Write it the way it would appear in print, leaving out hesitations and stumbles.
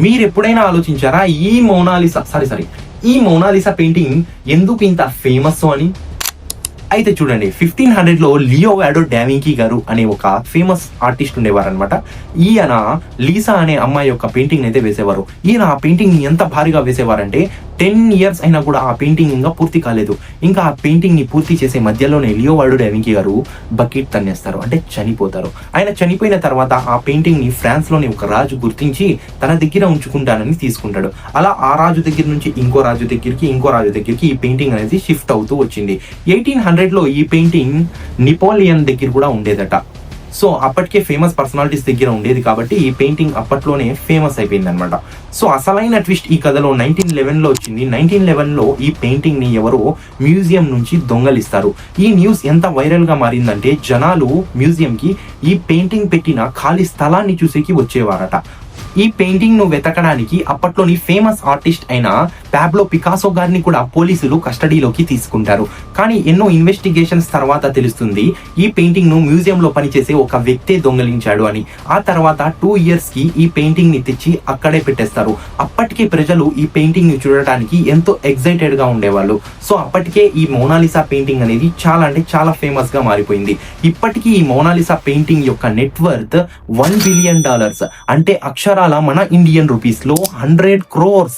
మీరు ఎప్పుడైనా ఆలోచించారా ఈ మోనాలిసా పెయింటింగ్ ఎందుకు ఇంత ఫేమస్ అని? అయితే చూడండి, 1500లో లియోనార్డో డావించి గారు అనే ఒక ఫేమస్ ఆర్టిస్ట్ ఉండేవారు అనమాట. ఈయన లీసా అనే అమ్మాయి యొక్క పెయింటింగ్ అయితే వేసేవారు. ఈయన ఆ పెయింటింగ్ ని ఎంత భారీగా వేసేవారంటే 10 years అయినా కూడా ఆ పెయింటింగ్ ఇంకా పూర్తి కాలేదు. ఇంకా ఆ పెయింటింగ్ ని పూర్తి చేసే మధ్యలోనే లియోనార్డో డావించి గారు బకెట్ తన్నేస్తారు, అంటే చనిపోతారు. ఆయన చనిపోయిన తర్వాత ఆ పెయింటింగ్ ని ఫ్రాన్స్ లోని ఒక రాజు గుర్తించి తన దగ్గర ఉంచుకుంటానని తీసుకుంటాడు. అలా ఆ రాజు దగ్గర నుంచి ఇంకో రాజు దగ్గరికి ఈ పెయింటింగ్ అనేది షిఫ్ట్ అవుతూ వచ్చింది. 1800లో ఈ పెయింటింగ్ నెపోలియన్ దగ్గర కూడా ఉండేదట. సో అప్పటికే ఫేమస్ పర్సనాలిటీస్ దగ్గర ఉండేది కాబట్టి ఈ పెయింటింగ్ అప్పట్లోనే ఫేమస్ అయిపోయింది అనమాట. సో అసలైన ట్విస్ట్ ఈ కథలో 1911లో వచ్చింది. 1911లో ఈ పెయింటింగ్ ని ఎవరో మ్యూజియం నుంచి దొంగలిస్తారు. ఈ న్యూస్ ఎంత వైరల్ గా మారిందంటే జనాలు మ్యూజియం కి ఈ పెయింటింగ్ పెట్టిన ఖాళీ స్థలాన్ని చూసేకి వచ్చేవారట. ఈ పెయింటింగ్ ను వెతకడానికి అప్పట్లోని ఫేమస్ ఆర్టిస్ట్ అయిన పాబ్లో పికాసో గారిని కూడా పోలీసులు కస్టడీలోకి తీసుకుంటారు. కానీ ఎన్నో ఇన్వెస్టిగేషన్స్ తర్వాత తెలుస్తుంది ఈ పెయింటింగ్ ను మ్యూజియం లో పనిచేసే ఒక వ్యక్తే దొంగలించాడు అని. ఆ తర్వాత 2 years కి ఈ పెయింటింగ్ ని తెచ్చి అక్కడే పెట్టేస్తారు. అప్పటికే ప్రజలు ఈ పెయింటింగ్ ని చూడటానికి ఎంతో ఎక్సైటెడ్ గా ఉండేవాళ్ళు. సో అప్పటికే ఈ మోనాలిసా పెయింటింగ్ అనేది చాలా ఫేమస్ గా మారిపోయింది. ఇప్పటికీ ఈ మోనాలిసా పెయింటింగ్ యొక్క నెట్వర్త్ $1 billion, అంటే అక్షరాల మన ఇండియన్ రూపీస్ లో 100 crores.